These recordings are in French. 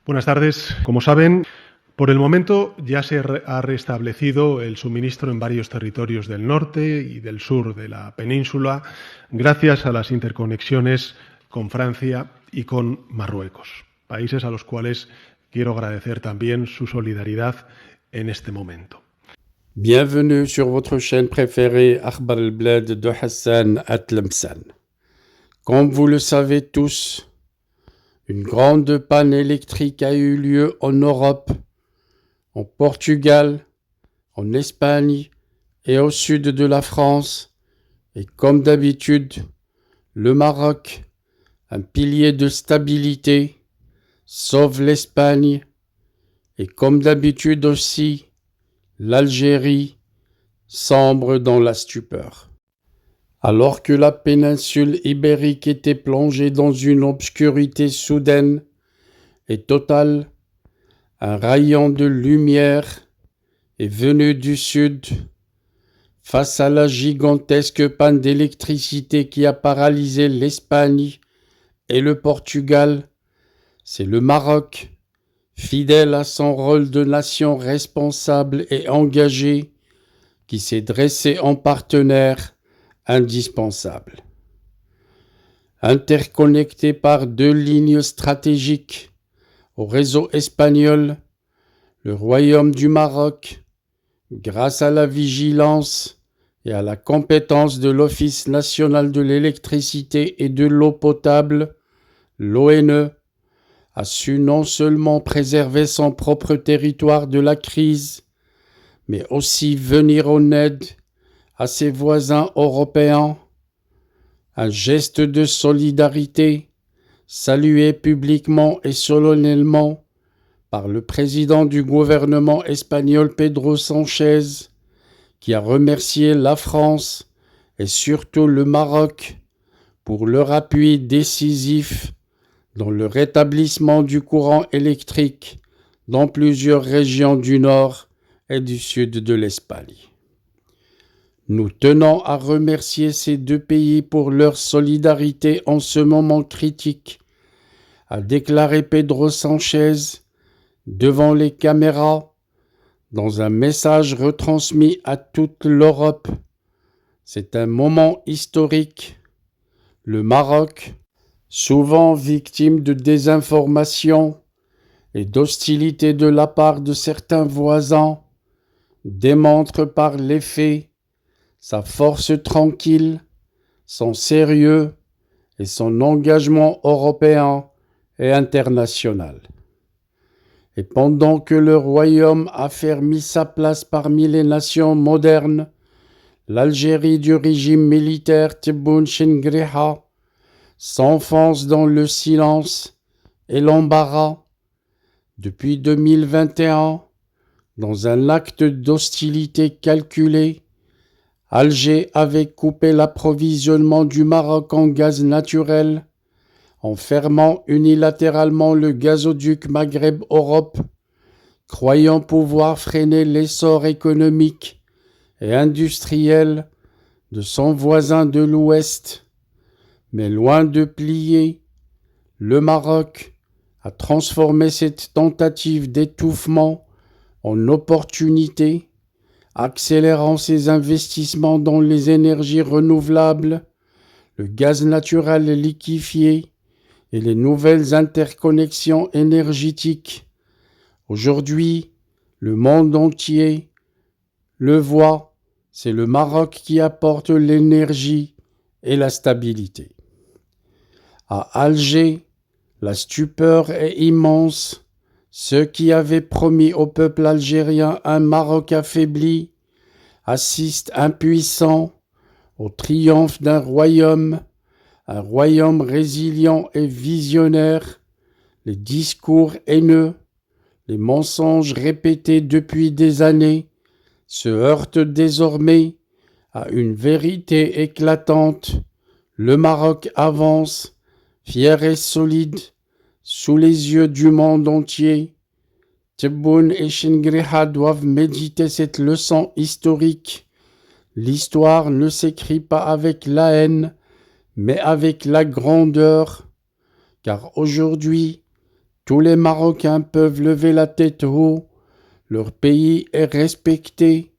Buenas tardes. Como saben, por el momento ya se ha restablecido el suministro en varios territorios del norte y del sur de la península gracias a las interconexiones con Francia y con Marruecos, países a los cuales quiero agradecer también su solidaridad en este momento. Bienvenue sur votre chaîne préférée Akhbar al-Bled de Hassan Atlemsan. Comme vous le savez tous, une grande panne électrique a eu lieu en Europe, en Portugal, en Espagne et au sud de la France. Et comme d'habitude, le Maroc, un pilier de stabilité, sauve l'Espagne et comme d'habitude aussi, l'Algérie sombre dans la stupeur. Alors que la péninsule ibérique était plongée dans une obscurité soudaine et totale, un rayon de lumière est venu du sud. Face à la gigantesque panne d'électricité qui a paralysé l'Espagne et le Portugal, c'est le Maroc, fidèle à son rôle de nation responsable et engagée, qui s'est dressé en partenaire indispensable. Interconnecté par 2 lignes stratégiques au réseau espagnol, le Royaume du Maroc, grâce à la vigilance et à la compétence de l'Office national de l'électricité et de l'eau potable, l'ONE, a su non seulement préserver son propre territoire de la crise, mais aussi venir en aide à ses voisins européens. Un geste de solidarité salué publiquement et solennellement par le président du gouvernement espagnol Pedro Sánchez, qui a remercié la France et surtout le Maroc pour leur appui décisif dans le rétablissement du courant électrique dans plusieurs régions du nord et du sud de l'Espagne. Nous tenons à remercier ces 2 pays pour leur solidarité en ce moment critique, a déclaré Pedro Sánchez devant les caméras dans un message retransmis à toute l'Europe. C'est un moment historique. Le Maroc, souvent victime de désinformation et d'hostilité de la part de certains voisins, démontre par les faits sa force tranquille, son sérieux et son engagement européen et international. Et pendant que le royaume a affermi sa place parmi les nations modernes, l'Algérie du régime militaire Tebboune Chengriha s'enfonce dans le silence et l'embarras. Depuis 2021, dans un acte d'hostilité calculé, Alger avait coupé l'approvisionnement du Maroc en gaz naturel en fermant unilatéralement le gazoduc Maghreb-Europe, croyant pouvoir freiner l'essor économique et industriel de son voisin de l'Ouest. Mais loin de plier, le Maroc a transformé cette tentative d'étouffement en opportunité, accélérant ses investissements dans les énergies renouvelables, le gaz naturel liquéfié et les nouvelles interconnexions énergétiques. Aujourd'hui, le monde entier le voit, c'est le Maroc qui apporte l'énergie et la stabilité. À Alger, la stupeur est immense. Ceux qui avaient promis au peuple algérien un Maroc affaibli assistent impuissants au triomphe d'un royaume, un royaume résilient et visionnaire. Les discours haineux, les mensonges répétés depuis des années se heurtent désormais à une vérité éclatante. Le Maroc avance, fier et solide, sous les yeux du monde entier. Tebboune et Chengriha doivent méditer cette leçon historique. L'histoire ne s'écrit pas avec la haine, mais avec la grandeur, car aujourd'hui, Tous les Marocains peuvent lever la tête haut. Leur pays est respecté,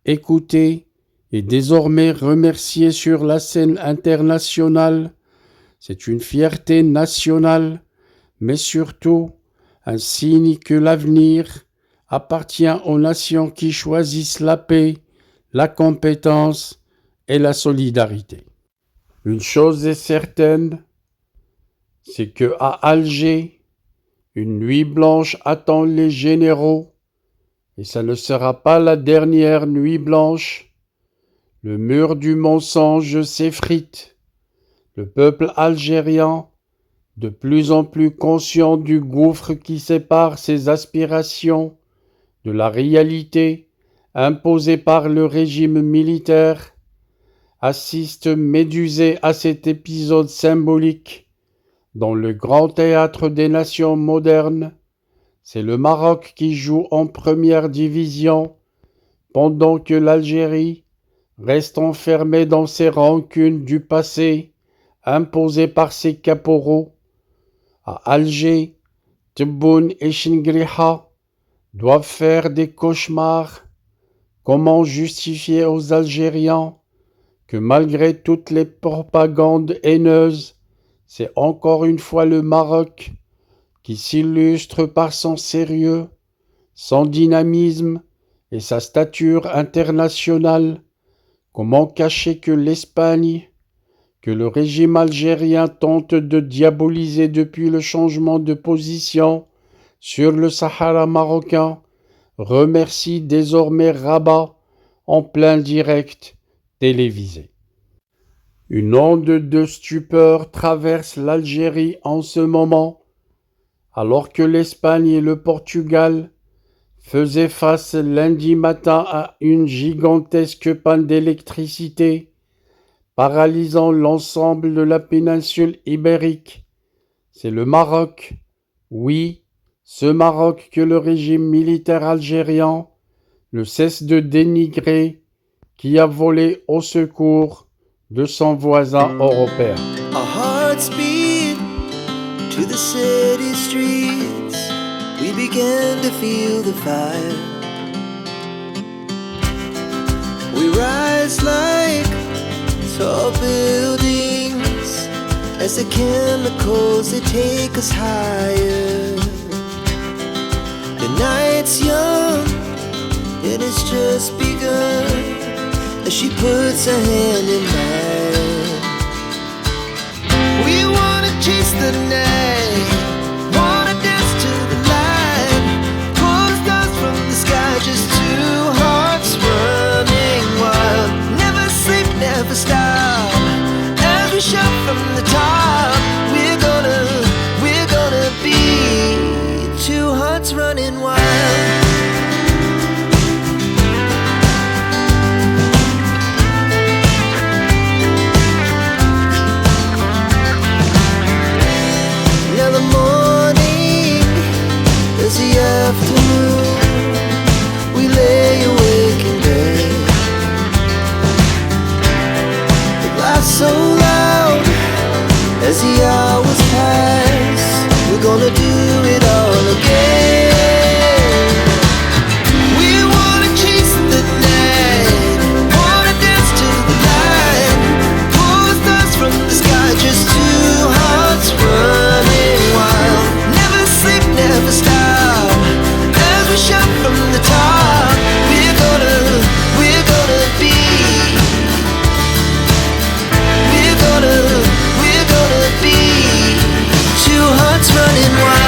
écouté et désormais remercié sur la scène internationale. C'est une fierté nationale, mais surtout un signe que l'avenir appartient aux nations qui choisissent la paix, la compétence et la solidarité. Une chose est certaine, c'est que à Alger, une nuit blanche attend les généraux, et ça ne sera pas la dernière nuit blanche. Le mur du mensonge s'effrite. Le peuple algérien, de plus en plus conscient du gouffre qui sépare ses aspirations de la réalité imposée par le régime militaire, assiste médusé à cet épisode symbolique dans le grand théâtre des nations modernes. C'est le Maroc qui joue en première division, pendant que l'Algérie reste enfermée dans ses rancunes du passé, imposées par ses caporaux. À Alger, Tebboune et Chingriha doivent faire des cauchemars. Comment justifier aux Algériens que malgré toutes les propagandes haineuses, c'est encore une fois le Maroc qui s'illustre par son sérieux, son dynamisme et sa stature internationale? Comment cacher que l'Espagne, que le régime algérien tente de diaboliser depuis le changement de position sur le Sahara marocain, remercie désormais Rabat en plein direct télévisé. Une onde de stupeur traverse l'Algérie en ce moment, alors que l'Espagne et le Portugal faisaient face lundi matin à une gigantesque panne d'électricité, paralysant l'ensemble de la péninsule ibérique. C'est le Maroc, oui, ce Maroc que le régime militaire algérien ne cesse de dénigrer, qui a volé au secours de son voisin européen. Our hearts beat to the city streets. We began to feel the fire. We rise like tall buildings as the chemicals, they take us higher. The night's young and it's just begun as she puts her hand in mine. We wanna chase the night, wanna dance to the light, pull stars from the sky, just two hearts running wild. Never sleep, never stop, as we shout from the top. We're gonna be two hearts running wild. Afternoon, we lay awake in bed. The laugh so loud as the hours pass. We're gonna do it all again. We wanna chase the night, wanna dance to the light, pull stars from the sky, just two hearts running wild. Never sleep, never stop. We shout from the top. We're gonna be. We're gonna be two hearts running wild.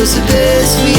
The best we